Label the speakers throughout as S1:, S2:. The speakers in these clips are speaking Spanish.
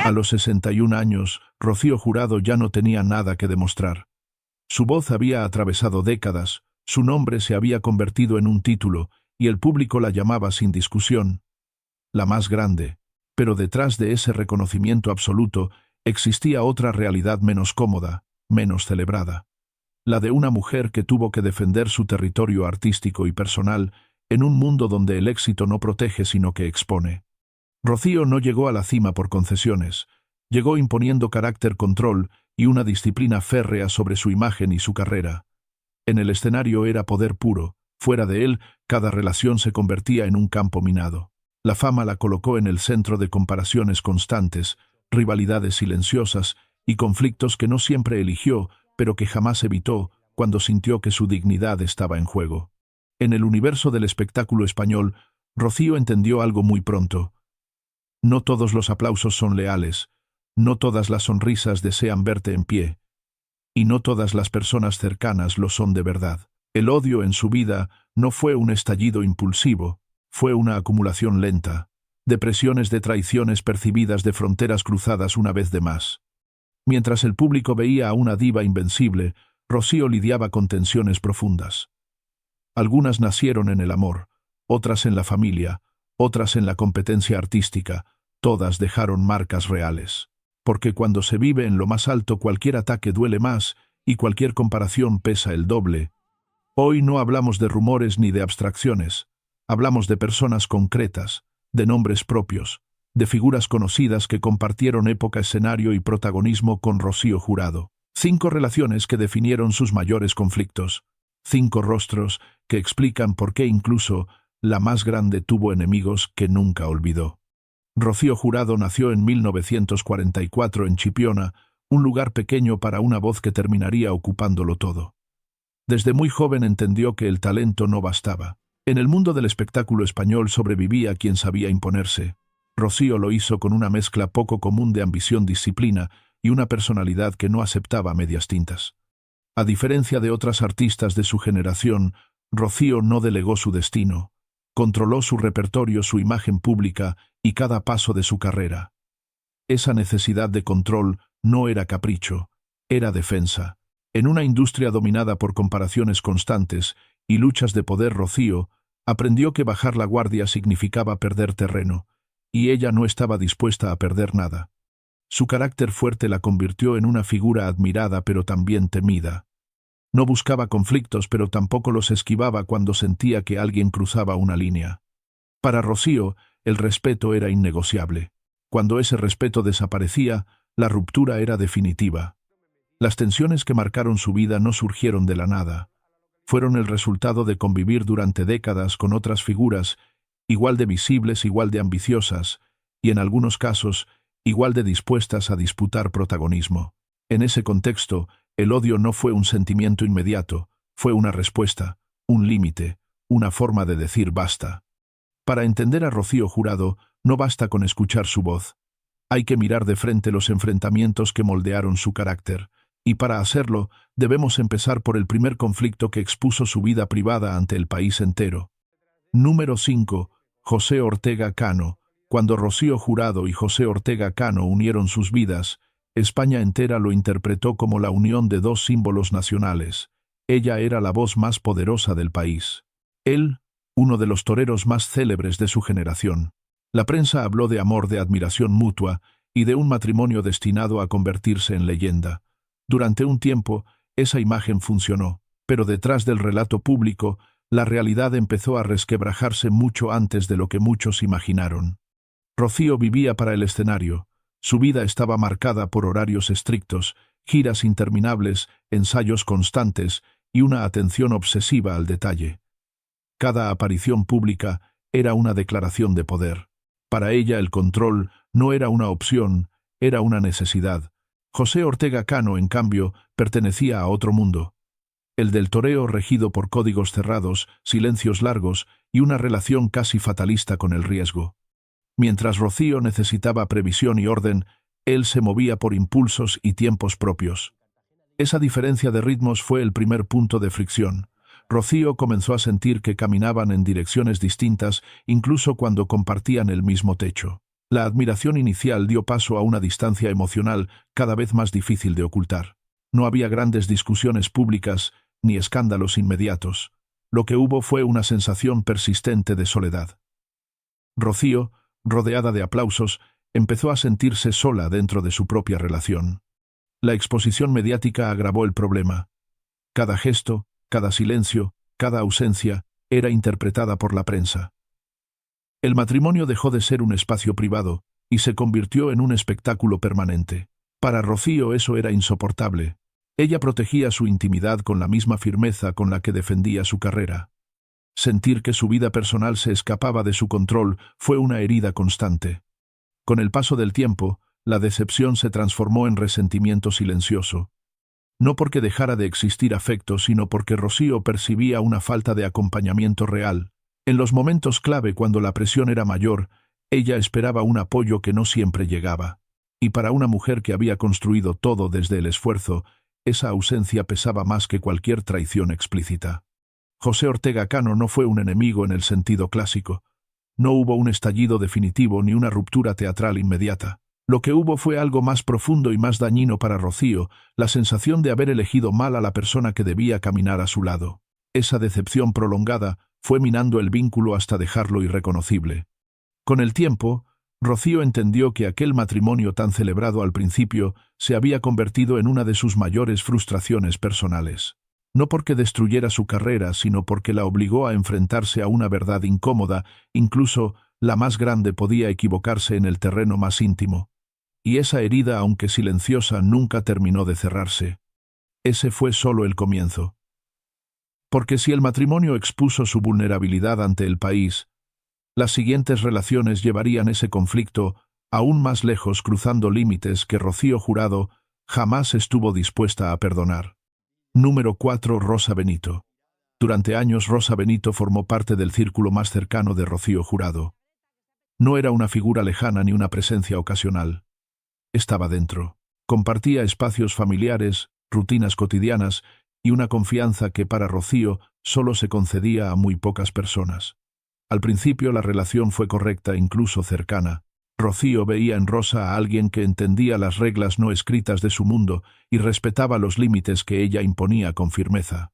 S1: A los 61 años, Rocío Jurado ya no tenía nada que demostrar. Su voz había atravesado décadas, su nombre se había convertido en un título, y el público la llamaba sin discusión la más grande. Pero detrás de ese reconocimiento absoluto existía otra realidad menos cómoda, menos celebrada. La de una mujer que tuvo que defender su territorio artístico y personal en un mundo donde el éxito no protege sino que expone. Rocío no llegó a la cima por concesiones, llegó imponiendo carácter, control y una disciplina férrea sobre su imagen y su carrera. En el escenario era poder puro, fuera de él, cada relación se convertía en un campo minado. La fama la colocó en el centro de comparaciones constantes, rivalidades silenciosas y conflictos que no siempre eligió, pero que jamás evitó cuando sintió que su dignidad estaba en juego. En el universo del espectáculo español, Rocío entendió algo muy pronto. No todos los aplausos son leales, no todas las sonrisas desean verte en pie, y no todas las personas cercanas lo son de verdad. El odio en su vida no fue un estallido impulsivo, fue una acumulación lenta, de presiones, de traiciones percibidas, de fronteras cruzadas una vez de más. Mientras el público veía a una diva invencible, Rocío lidiaba con tensiones profundas. Algunas nacieron en el amor, otras en la familia, otras en la competencia artística, todas dejaron marcas reales. Porque cuando se vive en lo más alto cualquier ataque duele más y cualquier comparación pesa el doble. Hoy no hablamos de rumores ni de abstracciones, hablamos de personas concretas, de nombres propios, de figuras conocidas que compartieron época, escenario y protagonismo con Rocío Jurado. 5 relaciones que definieron sus mayores conflictos. 5 rostros que explican por qué incluso la más grande tuvo enemigos que nunca olvidó. Rocío Jurado nació en 1944 en Chipiona, un lugar pequeño para una voz que terminaría ocupándolo todo. Desde muy joven entendió que el talento no bastaba. En el mundo del espectáculo español sobrevivía quien sabía imponerse. Rocío lo hizo con una mezcla poco común de ambición, disciplina y una personalidad que no aceptaba medias tintas. A diferencia de otras artistas de su generación, Rocío no delegó su destino. Controló su repertorio, su imagen pública y cada paso de su carrera. Esa necesidad de control no era capricho, era defensa. En una industria dominada por comparaciones constantes y luchas de poder, Rocío aprendió que bajar la guardia significaba perder terreno, y ella no estaba dispuesta a perder nada. Su carácter fuerte la convirtió en una figura admirada pero también temida. No buscaba conflictos, pero tampoco los esquivaba cuando sentía que alguien cruzaba una línea. Para Rocío, el respeto era innegociable. Cuando ese respeto desaparecía, la ruptura era definitiva. Las tensiones que marcaron su vida no surgieron de la nada. Fueron el resultado de convivir durante décadas con otras figuras, igual de visibles, igual de ambiciosas, y en algunos casos, igual de dispuestas a disputar protagonismo. En ese contexto, el odio no fue un sentimiento inmediato, fue una respuesta, un límite, una forma de decir basta. Para entender a Rocío Jurado, no basta con escuchar su voz. Hay que mirar de frente los enfrentamientos que moldearon su carácter, y para hacerlo, debemos empezar por el primer conflicto que expuso su vida privada ante el país entero. Número 5. José Ortega Cano. Cuando Rocío Jurado y José Ortega Cano unieron sus vidas, España entera lo interpretó como la unión de 2 símbolos nacionales. Ella era la voz más poderosa del país. Él, uno de los toreros más célebres de su generación. La prensa habló de amor, de admiración mutua y de un matrimonio destinado a convertirse en leyenda. Durante un tiempo, esa imagen funcionó, pero detrás del relato público, la realidad empezó a resquebrajarse mucho antes de lo que muchos imaginaron. Rocío vivía para el escenario. Su vida estaba marcada por horarios estrictos, giras interminables, ensayos constantes y una atención obsesiva al detalle. Cada aparición pública era una declaración de poder. Para ella el control no era una opción, era una necesidad. José Ortega Cano, en cambio, pertenecía a otro mundo. El del toreo regido por códigos cerrados, silencios largos y una relación casi fatalista con el riesgo. Mientras Rocío necesitaba previsión y orden, él se movía por impulsos y tiempos propios. Esa diferencia de ritmos fue el primer punto de fricción. Rocío comenzó a sentir que caminaban en direcciones distintas incluso cuando compartían el mismo techo. La admiración inicial dio paso a una distancia emocional cada vez más difícil de ocultar. No había grandes discusiones públicas ni escándalos inmediatos. Lo que hubo fue una sensación persistente de soledad. Rocío, rodeada de aplausos, empezó a sentirse sola dentro de su propia relación. La exposición mediática agravó el problema. Cada gesto, cada silencio, cada ausencia, era interpretada por la prensa. El matrimonio dejó de ser un espacio privado y se convirtió en un espectáculo permanente. Para Rocío eso era insoportable. Ella protegía su intimidad con la misma firmeza con la que defendía su carrera. Sentir que su vida personal se escapaba de su control fue una herida constante. Con el paso del tiempo, la decepción se transformó en resentimiento silencioso. No porque dejara de existir afecto, sino porque Rocío percibía una falta de acompañamiento real. En los momentos clave, cuando la presión era mayor, ella esperaba un apoyo que no siempre llegaba. Y para una mujer que había construido todo desde el esfuerzo, esa ausencia pesaba más que cualquier traición explícita. José Ortega Cano no fue un enemigo en el sentido clásico. No hubo un estallido definitivo ni una ruptura teatral inmediata. Lo que hubo fue algo más profundo y más dañino para Rocío, la sensación de haber elegido mal a la persona que debía caminar a su lado. Esa decepción prolongada fue minando el vínculo hasta dejarlo irreconocible. Con el tiempo, Rocío entendió que aquel matrimonio tan celebrado al principio se había convertido en una de sus mayores frustraciones personales. No porque destruyera su carrera, sino porque la obligó a enfrentarse a una verdad incómoda, incluso la más grande podía equivocarse en el terreno más íntimo. Y esa herida, aunque silenciosa, nunca terminó de cerrarse. Ese fue solo el comienzo. Porque si el matrimonio expuso su vulnerabilidad ante el país, las siguientes relaciones llevarían ese conflicto aún más lejos, cruzando límites que Rocío Jurado jamás estuvo dispuesta a perdonar. Número 4. Rosa Benito. Durante años Rosa Benito formó parte del círculo más cercano de Rocío Jurado. No era una figura lejana ni una presencia ocasional. Estaba dentro. Compartía espacios familiares, rutinas cotidianas y una confianza que para Rocío solo se concedía a muy pocas personas. Al principio la relación fue correcta, incluso cercana. Rocío veía en Rosa a alguien que entendía las reglas no escritas de su mundo y respetaba los límites que ella imponía con firmeza.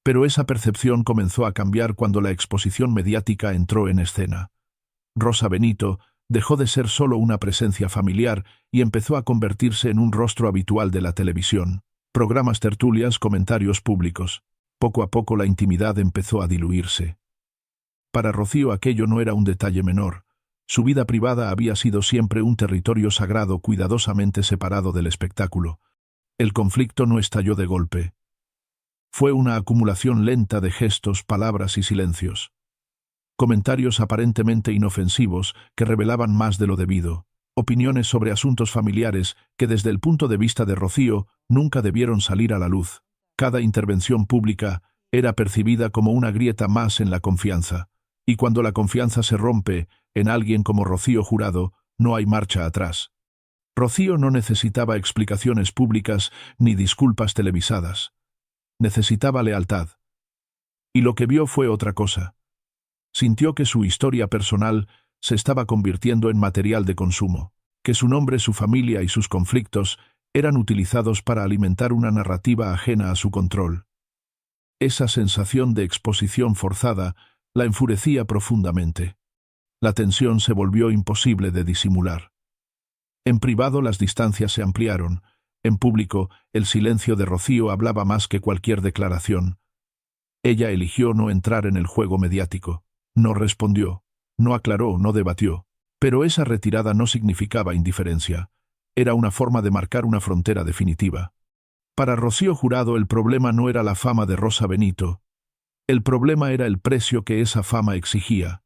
S1: Pero esa percepción comenzó a cambiar cuando la exposición mediática entró en escena. Rosa Benito dejó de ser solo una presencia familiar y empezó a convertirse en un rostro habitual de la televisión. Programas, tertulias, comentarios públicos. Poco a poco la intimidad empezó a diluirse. Para Rocío aquello no era un detalle menor. Su vida privada había sido siempre un territorio sagrado cuidadosamente separado del espectáculo. El conflicto no estalló de golpe. Fue una acumulación lenta de gestos, palabras y silencios. Comentarios aparentemente inofensivos que revelaban más de lo debido. Opiniones sobre asuntos familiares que desde el punto de vista de Rocío nunca debieron salir a la luz. Cada intervención pública era percibida como una grieta más en la confianza. Y cuando la confianza se rompe en alguien como Rocío Jurado, no hay marcha atrás. Rocío no necesitaba explicaciones públicas ni disculpas televisadas. Necesitaba lealtad. Y lo que vio fue otra cosa. Sintió que su historia personal se estaba convirtiendo en material de consumo, que su nombre, su familia y sus conflictos eran utilizados para alimentar una narrativa ajena a su control. Esa sensación de exposición forzada la enfurecía profundamente. La tensión se volvió imposible de disimular. En privado las distancias se ampliaron. En público, el silencio de Rocío hablaba más que cualquier declaración. Ella eligió no entrar en el juego mediático. No respondió, no aclaró, no debatió. Pero esa retirada no significaba indiferencia. Era una forma de marcar una frontera definitiva. Para Rocío Jurado el problema no era la fama de Rosa Benito. El problema era el precio que esa fama exigía.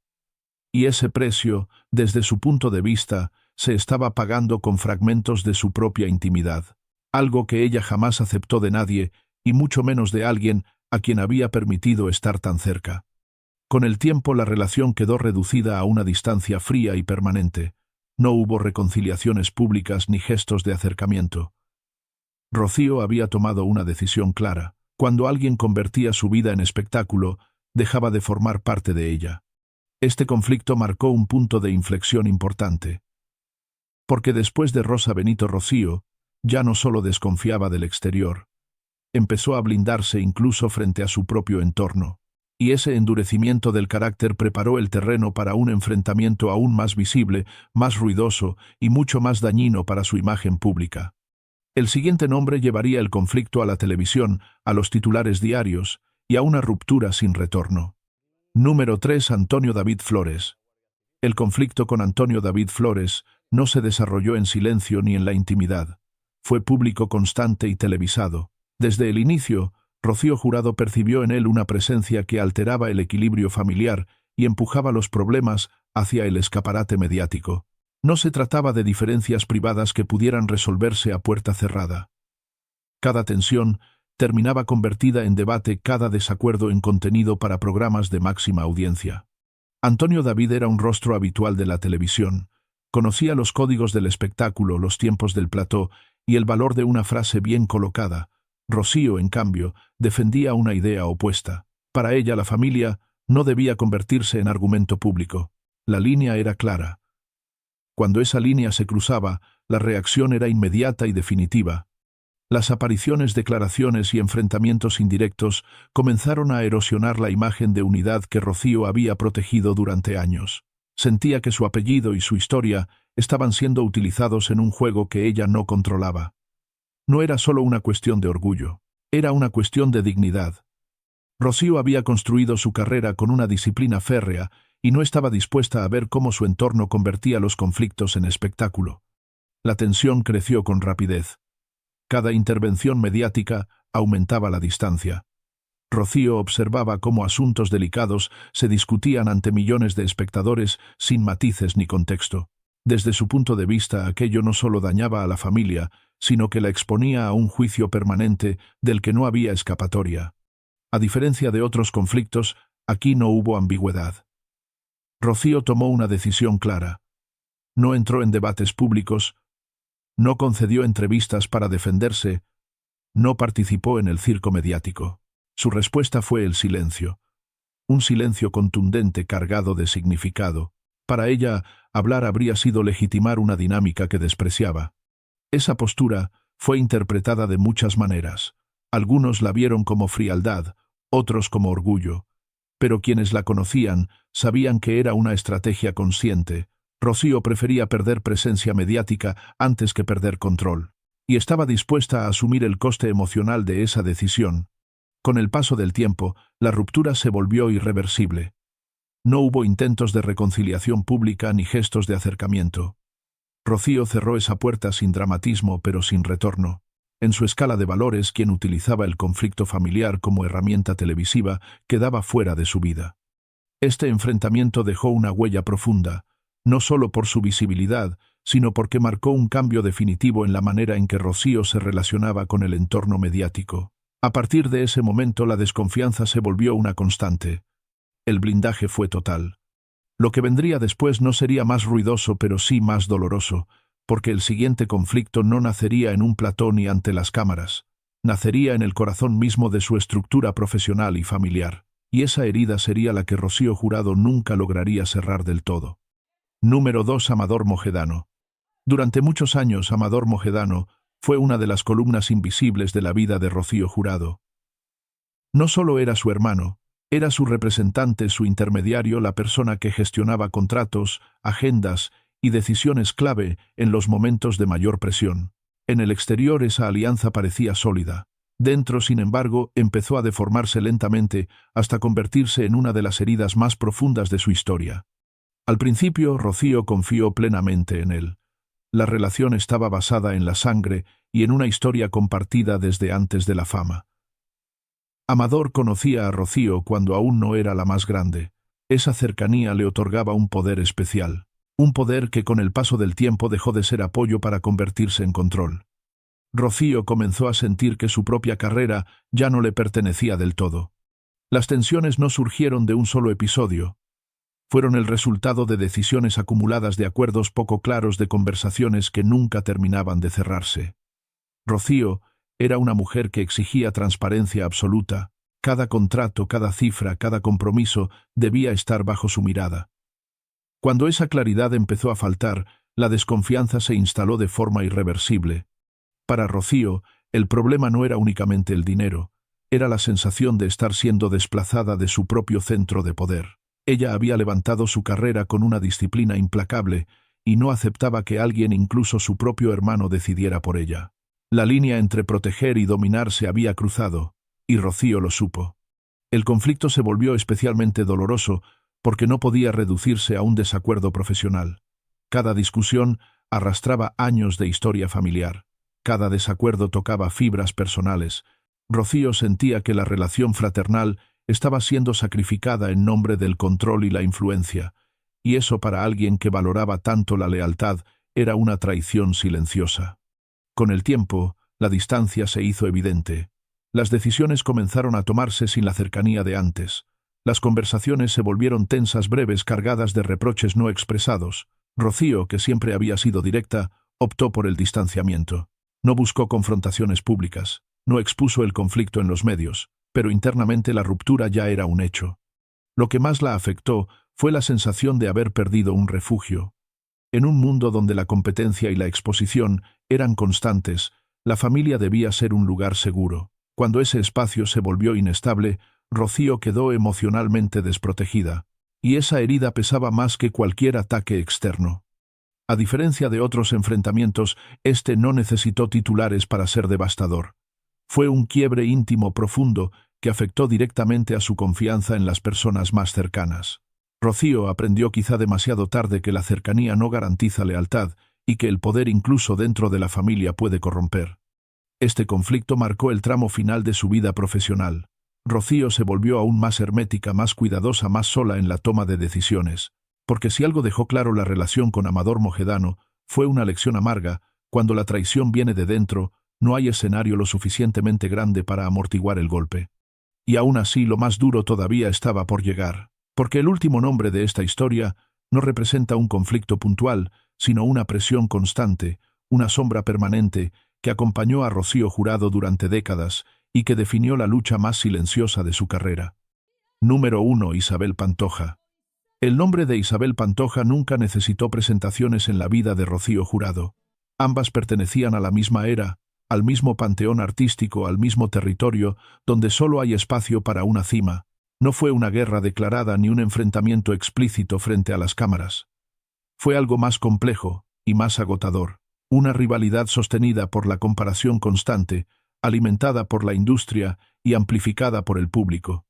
S1: Y ese precio, desde su punto de vista, se estaba pagando con fragmentos de su propia intimidad. Algo que ella jamás aceptó de nadie, y mucho menos de alguien a quien había permitido estar tan cerca. Con el tiempo la relación quedó reducida a una distancia fría y permanente. No hubo reconciliaciones públicas ni gestos de acercamiento. Rocío había tomado una decisión clara. Cuando alguien convertía su vida en espectáculo, dejaba de formar parte de ella. Este conflicto marcó un punto de inflexión importante. Porque después de Rosa Benito Rocío, ya no solo desconfiaba del exterior, empezó a blindarse incluso frente a su propio entorno. Y ese endurecimiento del carácter preparó el terreno para un enfrentamiento aún más visible, más ruidoso y mucho más dañino para su imagen pública. El siguiente nombre llevaría el conflicto a la televisión, a los titulares diarios y a una ruptura sin retorno. Número 3. Antonio David Flores. El conflicto con Antonio David Flores no se desarrolló en silencio ni en la intimidad. Fue público, constante y televisado. Desde el inicio, Rocío Jurado percibió en él una presencia que alteraba el equilibrio familiar y empujaba los problemas hacia el escaparate mediático. No se trataba de diferencias privadas que pudieran resolverse a puerta cerrada. Cada tensión terminaba convertida en debate, cada desacuerdo en contenido para programas de máxima audiencia. Antonio David era un rostro habitual de la televisión. Conocía los códigos del espectáculo, los tiempos del plató y el valor de una frase bien colocada. Rocío, en cambio, defendía una idea opuesta. Para ella, la familia no debía convertirse en argumento público. La línea era clara. Cuando esa línea se cruzaba, la reacción era inmediata y definitiva. Las apariciones, declaraciones y enfrentamientos indirectos comenzaron a erosionar la imagen de unidad que Rocío había protegido durante años. Sentía que su apellido y su historia estaban siendo utilizados en un juego que ella no controlaba. No era solo una cuestión de orgullo, era una cuestión de dignidad. Rocío había construido su carrera con una disciplina férrea y no estaba dispuesta a ver cómo su entorno convertía los conflictos en espectáculo. La tensión creció con rapidez. Cada intervención mediática aumentaba la distancia. Rocío observaba cómo asuntos delicados se discutían ante millones de espectadores sin matices ni contexto. Desde su punto de vista, aquello no solo dañaba a la familia, sino que la exponía a un juicio permanente del que no había escapatoria. A diferencia de otros conflictos, aquí no hubo ambigüedad. Rocío tomó una decisión clara. No entró en debates públicos, no concedió entrevistas para defenderse, no participó en el circo mediático. Su respuesta fue el silencio. Un silencio contundente cargado de significado. Para ella, hablar habría sido legitimar una dinámica que despreciaba. Esa postura fue interpretada de muchas maneras. Algunos la vieron como frialdad, otros como orgullo. Pero quienes la conocían sabían que era una estrategia consciente. Rocío prefería perder presencia mediática antes que perder control. Y estaba dispuesta a asumir el coste emocional de esa decisión. Con el paso del tiempo, la ruptura se volvió irreversible. No hubo intentos de reconciliación pública ni gestos de acercamiento. Rocío cerró esa puerta sin dramatismo pero sin retorno. En su escala de valores, quien utilizaba el conflicto familiar como herramienta televisiva quedaba fuera de su vida. Este enfrentamiento dejó una huella profunda, no solo por su visibilidad, sino porque marcó un cambio definitivo en la manera en que Rocío se relacionaba con el entorno mediático. A partir de ese momento la desconfianza se volvió una constante. El blindaje fue total. Lo que vendría después no sería más ruidoso pero sí más doloroso, porque el siguiente conflicto no nacería en un plató ni ante las cámaras. Nacería en el corazón mismo de su estructura profesional y familiar. Y esa herida sería la que Rocío Jurado nunca lograría cerrar del todo. Número 2. Amador Mojedano. Durante muchos años, Amador Mojedano fue una de las columnas invisibles de la vida de Rocío Jurado. No solo era su hermano, era su representante, su intermediario, la persona que gestionaba contratos, agendas y decisiones clave en los momentos de mayor presión. En el exterior esa alianza parecía sólida. Dentro, sin embargo, empezó a deformarse lentamente hasta convertirse en una de las heridas más profundas de su historia. Al principio, Rocío confió plenamente en él. La relación estaba basada en la sangre y en una historia compartida desde antes de la fama. Amador conocía a Rocío cuando aún no era la más grande. Esa cercanía le otorgaba un poder especial. Un poder que con el paso del tiempo dejó de ser apoyo para convertirse en control. Rocío comenzó a sentir que su propia carrera ya no le pertenecía del todo. Las tensiones no surgieron de un solo episodio. Fueron el resultado de decisiones acumuladas, de acuerdos poco claros, de conversaciones que nunca terminaban de cerrarse. Rocío era una mujer que exigía transparencia absoluta. Cada contrato, cada cifra, cada compromiso debía estar bajo su mirada. Cuando esa claridad empezó a faltar, La desconfianza se instaló de forma irreversible. Para Rocío, el problema no era únicamente el dinero, era la sensación de estar siendo desplazada de su propio centro de poder. Ella había levantado su carrera con una disciplina implacable y no aceptaba que alguien, incluso su propio hermano, decidiera por ella. La línea entre proteger y dominar se había cruzado, y Rocío lo supo. El conflicto se volvió especialmente doloroso porque no podía reducirse a un desacuerdo profesional. Cada discusión arrastraba años de historia familiar. Cada desacuerdo tocaba fibras personales. Rocío sentía que la relación fraternal estaba siendo sacrificada en nombre del control y la influencia, y eso para alguien que valoraba tanto la lealtad era una traición silenciosa. Con el tiempo, la distancia se hizo evidente. Las decisiones comenzaron a tomarse sin la cercanía de antes. Las conversaciones se volvieron tensas, breves, cargadas de reproches no expresados. Rocío, que siempre había sido directa, optó por el distanciamiento. No buscó confrontaciones públicas, no expuso el conflicto en los medios, pero internamente la ruptura ya era un hecho. Lo que más la afectó fue la sensación de haber perdido un refugio. En un mundo donde la competencia y la exposición eran constantes, la familia debía ser un lugar seguro. Cuando ese espacio se volvió inestable, Rocío quedó emocionalmente desprotegida, y esa herida pesaba más que cualquier ataque externo. A diferencia de otros enfrentamientos, este no necesitó titulares para ser devastador. Fue un quiebre íntimo profundo que afectó directamente a su confianza en las personas más cercanas. Rocío aprendió quizá demasiado tarde que la cercanía no garantiza lealtad y que el poder incluso dentro de la familia puede corromper. Este conflicto marcó el tramo final de su vida profesional. Rocío se volvió aún más hermética, más cuidadosa, más sola en la toma de decisiones. Porque si algo dejó claro la relación con Amador Mojedano, fue una lección amarga: cuando la traición viene de dentro, no hay escenario lo suficientemente grande para amortiguar el golpe. Y aún así lo más duro todavía estaba por llegar. Porque el último nombre de esta historia no representa un conflicto puntual, sino una presión constante, una sombra permanente que acompañó a Rocío Jurado durante décadas y que definió la lucha más silenciosa de su carrera. Número 1. Isabel Pantoja. El nombre de Isabel Pantoja nunca necesitó presentaciones en la vida de Rocío Jurado. Ambas pertenecían a la misma era, al mismo panteón artístico, al mismo territorio, donde solo hay espacio para una cima. No fue una guerra declarada ni un enfrentamiento explícito frente a las cámaras. Fue algo más complejo y más agotador. Una rivalidad sostenida por la comparación constante, alimentada por la industria y amplificada por el público.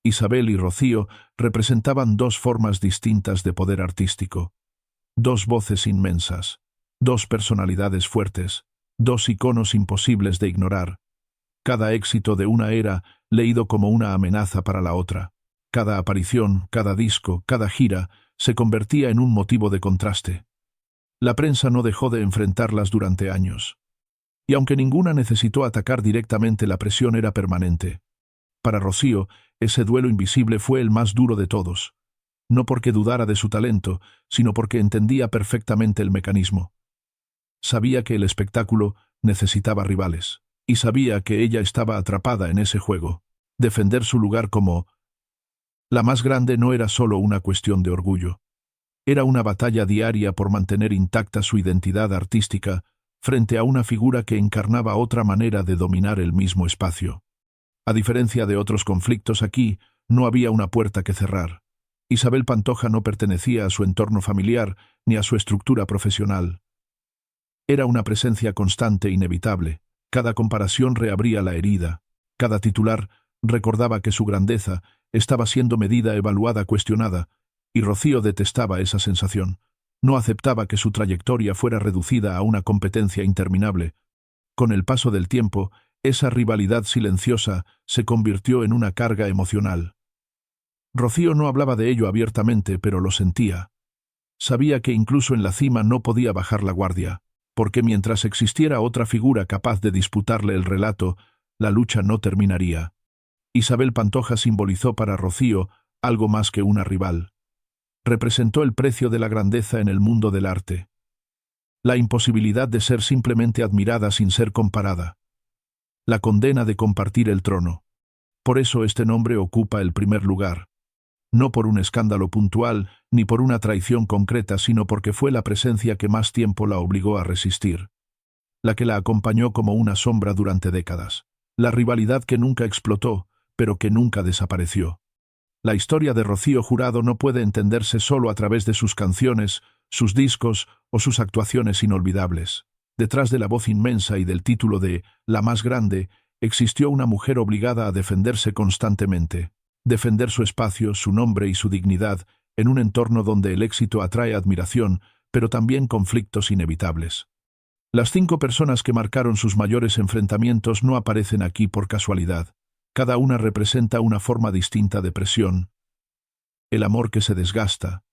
S1: Isabel y Rocío representaban dos formas distintas de poder artístico. Dos voces inmensas, dos personalidades fuertes, dos iconos imposibles de ignorar. Cada éxito de una era leído como una amenaza para la otra. Cada aparición, cada disco, cada gira se convertía en un motivo de contraste. La prensa no dejó de enfrentarlas durante años. Y aunque ninguna necesitó atacar directamente, la presión era permanente. Para Rocío, ese duelo invisible fue el más duro de todos. No porque dudara de su talento, sino porque entendía perfectamente el mecanismo. Sabía que el espectáculo necesitaba rivales, y sabía que ella estaba atrapada en ese juego. Defender su lugar como la más grande no era solo una cuestión de orgullo. Era una batalla diaria por mantener intacta su identidad artística frente a una figura que encarnaba otra manera de dominar el mismo espacio. A diferencia de otros conflictos, aquí no había una puerta que cerrar. Isabel Pantoja no pertenecía a su entorno familiar ni a su estructura profesional. Era una presencia constante e inevitable. Cada comparación reabría la herida. Cada titular recordaba que su grandeza estaba siendo medida, evaluada, cuestionada, y Rocío detestaba esa sensación. No aceptaba que su trayectoria fuera reducida a una competencia interminable. Con el paso del tiempo, esa rivalidad silenciosa se convirtió en una carga emocional. Rocío no hablaba de ello abiertamente, pero lo sentía. Sabía que incluso en la cima no podía bajar la guardia, porque mientras existiera otra figura capaz de disputarle el relato, la lucha no terminaría. Isabel Pantoja simbolizó para Rocío algo más que una rival. Representó el precio de la grandeza en el mundo del arte. La imposibilidad de ser simplemente admirada sin ser comparada. La condena de compartir el trono. Por eso este nombre ocupa el primer lugar. no por un escándalo puntual, ni por una traición concreta, sino porque fue la presencia que más tiempo la obligó a resistir, la que la acompañó como una sombra durante décadas, la rivalidad que nunca explotó, pero que nunca desapareció. La historia de Rocío Jurado no puede entenderse solo a través de sus canciones, sus discos o sus actuaciones inolvidables. Detrás de la voz inmensa y del título de La más grande, existió una mujer obligada a defenderse constantemente, defender su espacio, su nombre y su dignidad en un entorno donde el éxito atrae admiración, pero también conflictos inevitables. Las 5 personas que marcaron sus mayores enfrentamientos no aparecen aquí por casualidad. Cada una representa una forma distinta de presión. El amor que se desgasta,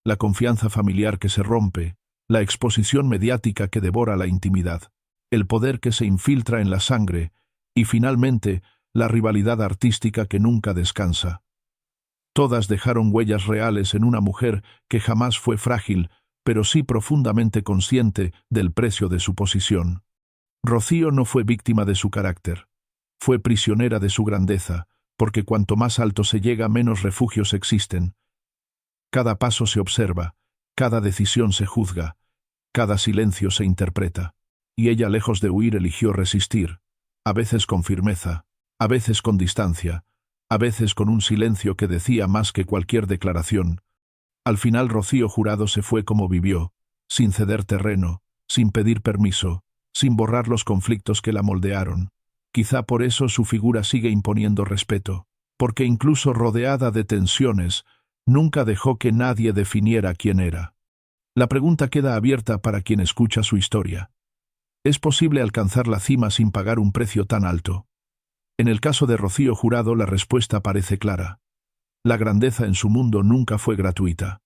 S1: la confianza familiar que se rompe, la exposición mediática que devora la intimidad, el poder que se infiltra en la sangre y, finalmente, la rivalidad artística que nunca descansa. Todas dejaron huellas reales en una mujer que jamás fue frágil, pero sí profundamente consciente del precio de su posición. Rocío no fue víctima de su carácter. Fue prisionera de su grandeza, porque cuanto más alto se llega, menos refugios existen. Cada paso se observa, cada decisión se juzga, cada silencio se interpreta. Y ella, lejos de huir, eligió resistir, a veces con firmeza, a veces con distancia, a veces con un silencio que decía más que cualquier declaración. Al final Rocío Jurado se fue como vivió, sin ceder terreno, sin pedir permiso, sin borrar los conflictos que la moldearon. Quizá por eso su figura sigue imponiendo respeto, porque incluso rodeada de tensiones, nunca dejó que nadie definiera quién era. La pregunta queda abierta para quien escucha su historia. ¿Es posible alcanzar la cima sin pagar un precio tan alto? En el caso de Rocío Jurado la respuesta parece clara. La grandeza en su mundo nunca fue gratuita.